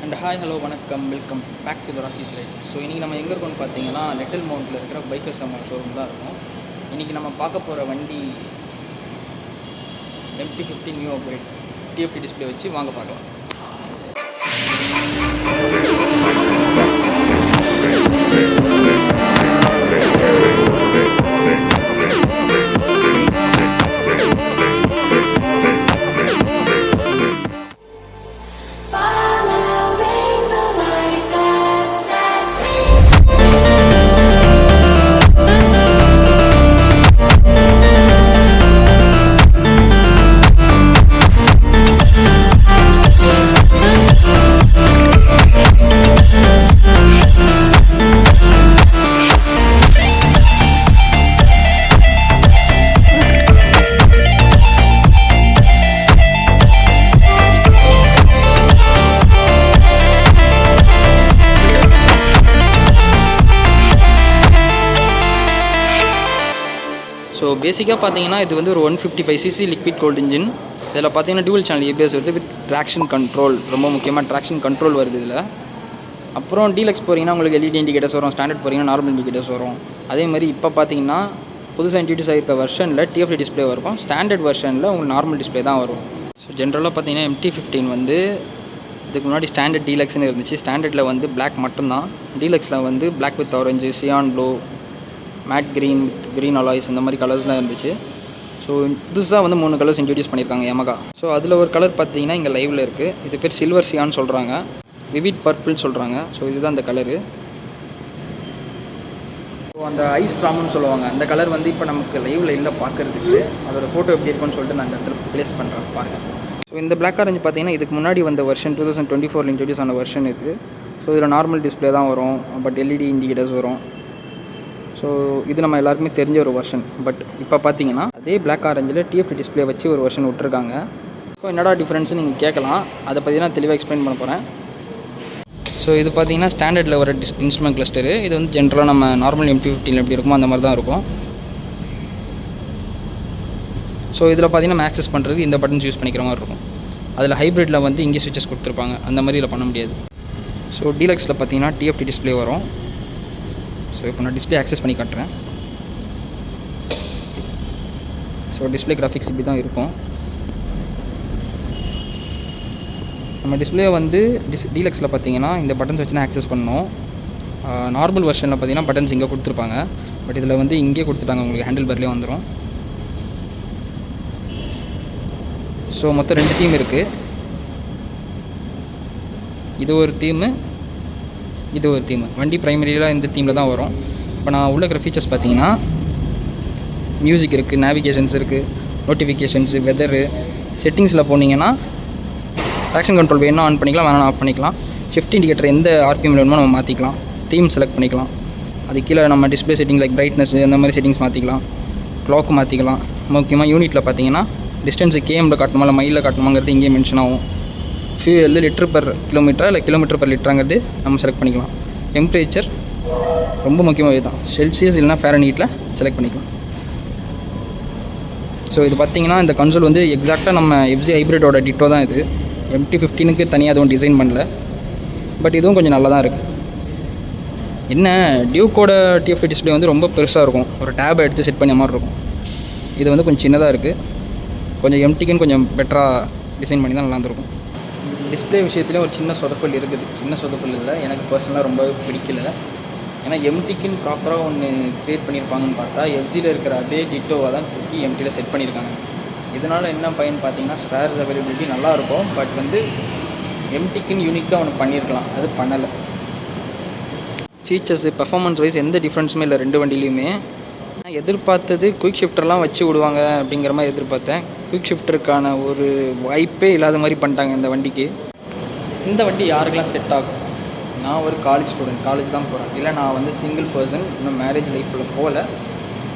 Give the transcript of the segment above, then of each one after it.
And hi hello வணக்கம் welcome back to the Rockies right. So இன்றைக்கி நம்ம எங்கே இருக்கோம்னு பார்த்தீங்கன்னா லிட்டில் மவுண்டில் இருக்கிற பைக்கர்ஸ் ஷோரூம் தான் இருக்கும். இன்றைக்கி நம்ம பார்க்க போகிற வண்டி MT-15 new upgrade TFT display வச்சு வாங்க பார்க்கலாம். ஸோ பேசிக்காக பார்த்தீங்கன்னா இது வந்து ஒரு 155cc லிக்விட் கோல்ட் இன்ஜின். இதில் பார்த்தீங்கன்னா டியூவல் சேனல் ஏபிஎஸ் வருது வித் ட்ராக்ஷன் கண்ட்ரோல். ரொம்ப முக்கியமாக ட்ராக்ஷன் கண்ட்ரோல் வருது இதில். அப்புறம் டீலக்ஸ் போகிறீங்கன்னா உங்களுக்கு LED இண்டிகேட்டர்ஸ் வரும், ஸ்டாண்டர்ட் போகிறீங்கன்னா நார்மல் இண்டிகேட்டர்ஸ் வரும். அதே மாதிரி இப்போ பார்த்தீங்கன்னா புதுசாக இன்ட்ரடியூஸ் ஆகிருக்க வெர்ஷனில் TFT டிஸ்பிளே வரும், ஸ்டாண்டர்ட் வெர்ஷனில் உங்களுக்கு நார்மல் டிஸ்பிளே தான் வரும். ஸோ ஜென்ரலாக பார்த்தீங்கன்னா MT-15 வந்து இதுக்கு முன்னாடி ஸ்டாண்டர்ட் டீலக்ஸ்னு இருந்துச்சு. ஸ்டாண்டர்டில் வந்து பிளாக் மட்டும்தான், டீலக்ஸில் வந்து black with orange, cyan blue, matte green with green alloys இந்த மாதிரி கலர்ஸ்லாம் இருந்துச்சு. ஸோ புதுசாக வந்து 3 கலர்ஸ் இன்ட்ரடியூஸ் பண்ணியிருக்காங்க யமகா. ஸோ அதில் ஒரு கலர் பார்த்தீங்கன்னா இங்கே லைவில் இருக்குது. இது பேர் சில்வர் சியான்னு சொல்கிறாங்க, விவிட் பர்பிள் சொல்கிறாங்க. ஸோ இதுதான் அந்த கலரு. ஸோ அந்த ஐஸ் ட்ராம்னு சொல்லுவாங்க, அந்த கலர் வந்து இப்போ நமக்கு லைவில் இல்லை பார்க்குறதுக்கு. அதோட ஃபோட்டோ எப்படி இருக்குன்னு சொல்லிட்டு நான் அந்த இடத்துல ப்ளேஸ் பண்ணுறேன் பாருங்கள். ஸோ இந்த பிளாக் ஆரஞ்சு பார்த்தீங்கன்னா இதுக்கு முன்னாடி வந்த வெர்ஷன் 2024 இன்ட்ரடியூஸ் ஆன வெர்ஷன் இது. ஸோ இதில் நார்மல் டிஸ்பிளே தான் வரும், பட் LED இண்டிகேட்டர்ஸ் வரும். ஸோ இது நம்ம எல்லாருக்குமே தெரிஞ்ச ஒரு வெர்ஷன். பட் இப்போ பார்த்தீங்கன்னா அதே பிளாக் ஆரஞ்சில் TFT டிஸ்பிளே வச்சு ஒரு வெர்ஷன் விட்டுருக்காங்க. ஸோ என்னடா டிஃப்ரென்ஸ்னு நீங்கள் கேட்கலாம், அதை பற்றி நான் தெளிவாக எக்ஸ்பிளைன் பண்ண போகிறேன். ஸோ இது பார்த்தீங்கன்னா ஸ்டாண்டர்டில் வர இன்ஸ்ட்ருமெண்ட் கிளஸ்டரு. இது வந்து ஜென்ரலாக நம்ம நார்மல் MT-15 எப்படி இருக்குமோ அந்த மாதிரி தான் இருக்கும். ஸோ இதில் பார்த்தீங்கன்னா ஆக்சஸ் பண்ணுறது இந்த பட்டன்ஸ் யூஸ் பண்ணிக்கிற மாதிரி இருக்கும். அதில் ஹைப்ரிட்டில் வந்து இங்கே ஸ்விட்சஸ் கொடுத்துருப்பாங்க, அந்த மாதிரி இதில் பண்ண முடியாது. ஸோ டீலக்ஸில் பார்த்தீங்கன்னா TFT டிஸ்பிளே வரும். ஸோ இப்போ நான் டிஸ்பிளே ஆக்சஸ் பண்ணி காட்டுறேன். ஸோ டிஸ்பிளே கிராஃபிக்ஸ் இப்படி தான் இருக்கும். நம்ம டிஸ்பிளே வந்து டீலக்ஸில் பார்த்தீங்கன்னா இந்த பட்டன்ஸ் வச்சு தான் ஆக்சஸ் பண்ணணும். நார்மல் வெர்ஷனில் பார்த்தீங்கன்னா பட்டன்ஸ் இங்கே கொடுத்துருப்பாங்க, பட் இதில் வந்து இங்கே கொடுத்துட்டாங்க, உங்களுக்கு ஹேண்டில் பார்லேயே வந்துடும். ஸோ மொத்தம் 2 தீம் இருக்குது. இது ஒரு தீமு, இது ஒரு தீம். வண்டி ப்ரைமரியில் இந்த தீமில் தான் வரும். இப்போ நான் உள்ள இருக்கிற ஃபீச்சர்ஸ் பார்த்தீங்கன்னா மியூசிக் இருக்குது, நேவிகேஷன்ஸ் இருக்குது, நோட்டிஃபிகேஷன்ஸு, வெதரு. செட்டிங்ஸில் போனீங்கன்னா ட்ராக்ஷன் கண்ட்ரோல் வேணும்னா ஆன் பண்ணிக்கலாம், வேணாலும் ஆஃப் பண்ணிக்கலாம். ஷிஃப்ட் இண்டிகேட்டர் எந்த RPM வேணுமோ நம்ம மாற்றிக்கலாம். தீம் செலக்ட் பண்ணிக்கலாம். அது கீழே நம்ம டிஸ்பிளே செட்டிங் லைக் பிரைட்னஸ் அந்த மாதிரி செட்டிங்ஸ் மாற்றிக்கலாம். க்ளாக்கு மாற்றிக்கலாம். முக்கியமாக யூனிட்டில் பார்த்தீங்கன்னா டிஸ்டன்ஸு KMல காட்டணுமா இல்லை மைலில் காட்டணுமாங்கிறது இங்கே மென்ஷன் ஆகும். ஃபியூவல் லிட்டர் பர் கிலோமீட்டரா இல்லை கிலோமீட்டர் பர் லிட்டராங்கிறது நம்ம செலக்ட் பண்ணிக்கலாம். டெம்பரேச்சர் ரொம்ப முக்கியமாக இதுதான், செல்சியஸ் இல்லைனா ஃபாரன்ஹீட்டில் செலக்ட் பண்ணிக்கலாம். ஸோ இது பார்த்திங்கன்னா இந்த கன்சோல் வந்து எக்ஸாக்டாக நம்ம FZ ஹைப்ரிட்டோட டிட்டோ தான் இது. MT-15க்கு தனியாக எதுவும் டிசைன் பண்ணல, பட் இதுவும் கொஞ்சம் நல்லா தான் இருக்குது. என்ன டியூக்கோட TFT டிஸ்பிளே வந்து ரொம்ப பெருசாக இருக்கும், ஒரு டேபை எடுத்து செட் பண்ண மாதிரி இருக்கும். இது வந்து கொஞ்சம் சின்னதாக இருக்குது. கொஞ்சம் MTக்குன்னு கொஞ்சம் பெட்டராக டிசைன் பண்ணி தான் நல்லா இருந்திருக்கும். டிஸ்பிளே விஷயத்துலேயும் ஒரு சின்ன சொதப்பல் இருக்குது. சின்ன சொதப்பல் இல்லை, எனக்கு பர்சனலாக ரொம்ப பிடிக்கல. ஏன்னா MTக்குன்னு ப்ராப்பராக ஒன்று க்ரியேட் பண்ணியிருப்பாங்கன்னு பார்த்தா FZயில் இருக்கிற அதே டிட்டோவை தான் தூக்கி MTயில் செட் பண்ணியிருக்காங்க. இதனால் என்ன பயன் பார்த்தீங்கன்னா ஸ்பேர்ஸ் அவைலபிலிட்டி நல்லாயிருக்கும், பட் வந்து MTக்குன்னு யூனிக்காக ஒன்று பண்ணியிருக்கலாம், அது பண்ணலை. ஃபீச்சர்ஸு பர்ஃபார்மன்ஸ் வைஸ் எந்த டிஃப்ரென்ஸுமே இல்லை 2 வண்டிலையுமே. நான் எதிர்பார்த்தது குயிக் ஷிஃப்டர்லாம் வச்சு விடுவாங்க அப்படிங்கிற மாதிரி எதிர்பார்த்தேன். குயிக் ஷிஃப்டருக்கான ஒரு வாய்ப்பே இல்லாத மாதிரி பண்ணிட்டாங்க இந்த வண்டிக்கு. இந்த வண்டி யாருக்கெல்லாம் செட் ஆகும்? நான் ஒரு காலேஜ் ஸ்டூடெண்ட், காலேஜ் தான் போகிறேன், இல்லை நான் வந்து சிங்கிள் பர்சன், இன்னும் மேரேஜ் லைஃப்பில் போகல,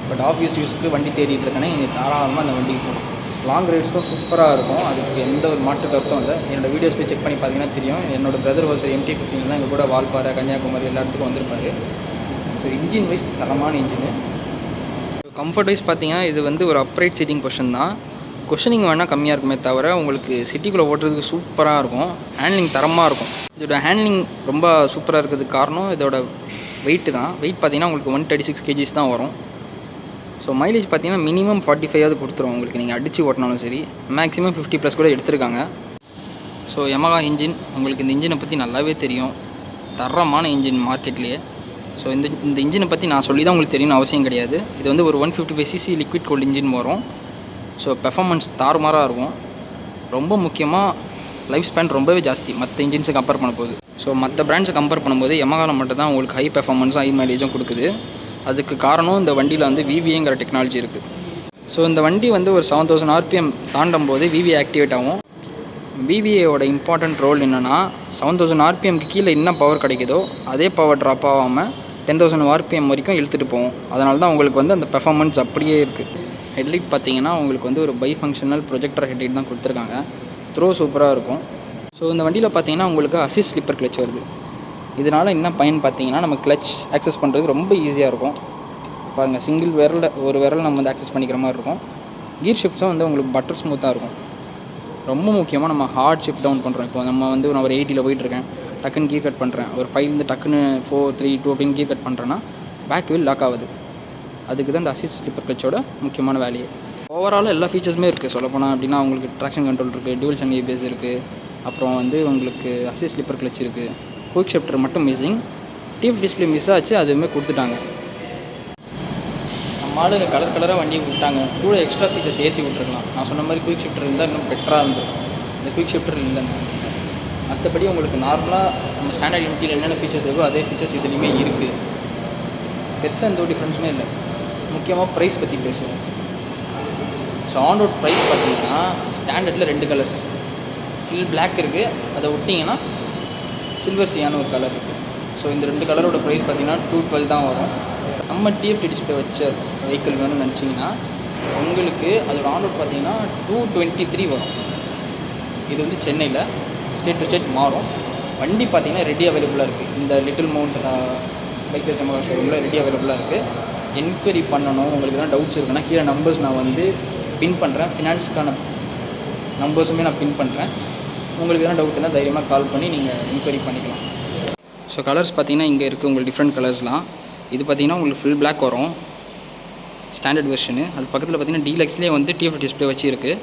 பட் ஆஃபீஸ் யூஸ்க்கு வண்டி தேடிட்டு இருக்கேனே, தாராளமாக அந்த வண்டிக்கு போகும். லாங் ரைட்ஸ்க்கும் சூப்பராக இருக்கும், அதுக்கு எந்த ஒரு மாற்று கருத்தும் இல்லை. என்னோடய வீடியோஸ் போய் செக் பண்ணி பார்த்தீங்கன்னா தெரியும். என்னோடய பிரதர் ஒருத்தர் MT-15 தான் எங்கள் கூட வால்பாறை, கன்னியாகுமரி எல்லா இடத்துக்கும் வந்திருப்பார். ஸோ இன்ஜின் வைஸ் தரமான இன்ஜினு. கம்ஃபர்ட் வைஸ் பார்த்தீங்கன்னா இது வந்து ஒரு அப்ரைட் சீட்டிங் பொசிஷன் தான். கொஷனிங் வேணால் கம்மியாக இருக்குமே தவிர உங்களுக்கு சிட்டிக்குள்ளே ஓட்டுறதுக்கு சூப்பராக இருக்கும். ஹேண்ட்லிங் தரமாக இருக்கும். இதோட ஹேண்ட்லிங் ரொம்ப சூப்பராக இருக்கிறதுக்கு காரணம் இதோட வெயிட்டு தான். வெயிட் பார்த்தீங்கன்னா உங்களுக்கு 136 kgs தான் வரும். ஸோ மைலேஜ் பார்த்தீங்கன்னா மினிமம் 45ஆவது கொடுத்துரும் உங்களுக்கு, நீங்கள் அடித்து ஓட்டினாலும் சரி. மேக்ஸிமம் 50+ கூட எடுத்திருக்காங்க. ஸோ யமஹா இன்ஜின், உங்களுக்கு இந்த இன்ஜினை பற்றி நல்லாவே தெரியும். தரமான இன்ஜின் மார்க்கெட்லேயே. ஸோ இந்த இன்ஜினை பற்றி நான் சொல்லி தான் உங்களுக்கு தெரியணும் அவசியம் கிடையாது. இது வந்து ஒரு 155cc லிக்விட் கோல்டு இன்ஜின் வரும். ஸோ பெர்ஃபார்மன்ஸ் தாறுமாறாக இருக்கும். ரொம்ப முக்கியமாக லைஃப் ஸ்பேன் ரொம்பவே ஜாஸ்தி மற்ற இன்ஜின்ஸை கம்பேர் பண்ணும்போது. ஸோ மற்ற பிராண்ட்ஸை கம்பேர் பண்ணும்போது யமஹாவில் மட்டும் தான் உங்களுக்கு ஹை பெர்ஃபார்மன்ஸும் ஹை மைலேஜும் கொடுக்குது. அதுக்கு காரணம் இந்த வண்டியில் வந்து VVAங்கிற டெக்னாலஜி இருக்குது. ஸோ இந்த வண்டி வந்து ஒரு 7000 RPM தாண்டும் போது VVA ஆக்டிவேட் ஆகும். VVAவோட இம்பார்ட்டன்ட் ரோல் என்னென்னா 7000 RPMக்கு கீழே என்ன பவர் கிடைக்குதோ அதே பவர் ட்ராப் ஆகாமல் 10000 RPM வரைக்கும் இழுத்துட்டு போகும். அதனால தான் உங்களுக்கு வந்து அந்த பெர்ஃபார்மன்ஸ் அப்படியே இருக்குது. ஹெட்லைட் பார்த்தீங்கன்னா உங்களுக்கு வந்து ஒரு பை ஃபங்க்ஷனல் ப்ரொஜெக்டர் ஹெட்லைட் தான் கொடுத்துருக்காங்க. த்ரோ சூப்பராக இருக்கும். ஸோ இந்த வண்டியில் பார்த்தீங்கன்னா உங்களுக்கு அசிஸ்ட் ஸ்லிப்பர் கிளச் வருது. இதனால் என்ன பயன் பார்த்தீங்கன்னா நம்ம கிளச் ஆக்சஸ் பண்ணுறது ரொம்ப ஈஸியாக இருக்கும். பாருங்கள், சிங்கிள் ஒரு விரல் நம்ம வந்து ஆக்சஸ் பண்ணிக்கிற மாதிரி இருக்கும். கீர் ஷிஃப்ட்ஸும் வந்து உங்களுக்கு பட்டர் ஸ்மூத்தாக இருக்கும். ரொம்ப முக்கியமாக நம்ம ஹார்ட் ஷிஃப்ட் டவுன் பண்ணுறோம். இப்போ நம்ம வந்து நான் ஒரு 80ல் போயிட்டுருக்கேன், டக்குன்னு கீர் கட் பண்ணுறேன், ஒரு 5 டக்குன்னு 4 3 2 அப்படின்னு கீர் கட் பண்ணுறேன்னா பேக் வீல் லாக் ஆகுது. அதுக்கு தான் இந்த அசிஸ்ட் ஸ்லிப்பர் கிளச்சோட முக்கியமான வேலையே. ஓவராலாக எல்லா ஃபீச்சர்ஸுமே இருக்குது. சொல்லப்போனால் அப்படின்னா உங்களுக்கு ட்ராக்ஷன் கண்ட்ரோல் இருக்குது, டியூவல் சேனல் ABS இருக்குது, அப்புறம் வந்து உங்களுக்கு அசிஸ்ட் ஸ்லிப்பர் கிளச் இருக்குது. குயிக் ஷிஃப்டர் மட்டும் மிஸ்ஸிங். டிஎஃப் டிஸ்பிளே மிஸ் ஆச்சு, அதுவுமே கொடுத்துட்டாங்க. நம்ம ஆளுங்க கலராக வண்டியை விட்டாங்க, கூட எக்ஸ்ட்ரா ஃபீச்சர்ஸ் ஏற்றி விட்டுருக்கலாம். நான் சொன்ன மாதிரி குயிக் ஷிஃப்டர் இருந்தால் இன்னும் பெட்டராக இருந்திருக்கும். இந்த குயிக் ஷிஃப்டர் இல்லைங்க. மற்றபடி உங்களுக்கு நார்மலாக நம்ம ஸ்டாண்டர்ட் யூனிட்டியில் என்னென்ன ஃபீச்சர்ஸ் இருக்கோ அதே ஃபீச்சர்ஸ் இதுலேயுமே இருக்குது. பெருசாக எந்த ஒரு டிஃப்ரென்ஸுமே இல்லை. முக்கியமாக ப்ரைஸ் பற்றி பேசுவோம். ஸோ ஆன் ரோட் ப்ரைஸ் பார்த்தீங்கன்னா ஸ்டாண்டர்டில் 2 கலர்ஸ், ஃபுல் பிளாக் இருக்குது, அதை விட்டிங்கன்னா சில்வர் சியான ஒரு கலர் இருக்குது. ஸோ இந்த 2 கலரோட ப்ரைஸ் பார்த்தீங்கன்னா 212 தான் வரும். நம்ம TFT டிஸ்பிளே வச்ச வெஹிக்கிள் வேணும்னு நினச்சிங்கன்னா உங்களுக்கு அதோட ஆன் ரோட் பார்த்தீங்கன்னா 223 வரும். இது வந்து சென்னையில் ஸ்டேட் டு ஸ்டேட் மாறும். வண்டி பார்த்தீங்கன்னா ரெடி அவைலபிளாக இருக்குது. இந்த லிட்டில் மவுண்ட் பைக்கர்ஸ் யமஹா ஷோரூமில் ரெடி அவைலபிளாக இருக்குது. என்கொயரி பண்ணணும், உங்களுக்கு தான் டவுட்ஸ் இருக்குன்னா கீழே நம்பர்ஸ் நான் வந்து பின் பண்ணுறேன். ஃபினான்ஸுக்கான நம்பர்ஸுமே நான் பின் பண்ணுறேன். உங்களுக்கு எதனா டவுட் இருந்தால் தைரியமாக கால் பண்ணி நீங்கள் என்கொயரி பண்ணிக்கலாம். ஸோ கலர்ஸ் பார்த்தீங்கன்னா இங்கே இருக்குது உங்களுக்கு டிஃப்ரெண்ட் கலர்ஸ்லாம். இது பார்த்தீங்கன்னா உங்களுக்கு ஃபுல் பிளாக் வரும், ஸ்டாண்டர்ட் வெர்ஷனு. அது பக்கத்தில் பார்த்தீங்கன்னா டீலக்ஸ்லேயே வந்து TFT டிஸ்பிளே வச்சு இருக்குது.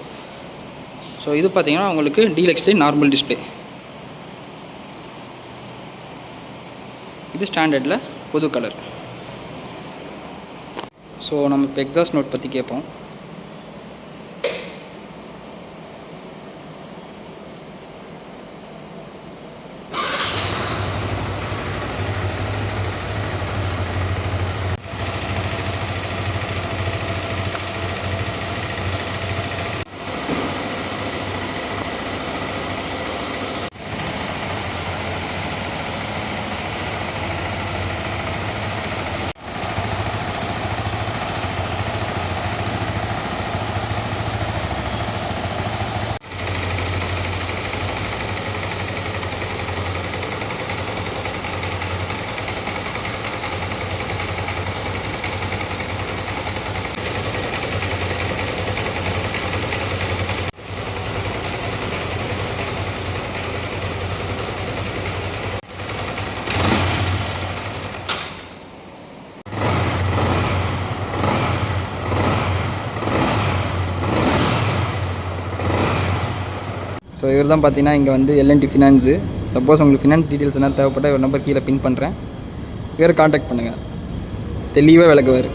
ஸோ இது பார்த்தீங்கன்னா உங்களுக்கு டீலக்ஸ்லேயே நார்மல் டிஸ்பிளே. இது ஸ்டாண்டர்டில் புது கலர். ஸோ நம்ம இப்போ எக்ஸாஸ்ட் நோட் பற்றி கேட்போம். ஸோ இவர் தான் பார்த்தீங்கன்னா இங்கே வந்து L&T ஃபினான்ஸு. சப்போஸ் உங்களுக்கு ஃபினான்ஸ் டீட்டெயில்ஸ் என்ன தேவைப்பட்டால் ஒரு நம்பர் கீழே பின் பண்ணுறேன். இவரை காண்டாக்ட் பண்ணுங்கள், தெளிவாக விளக்குவார்.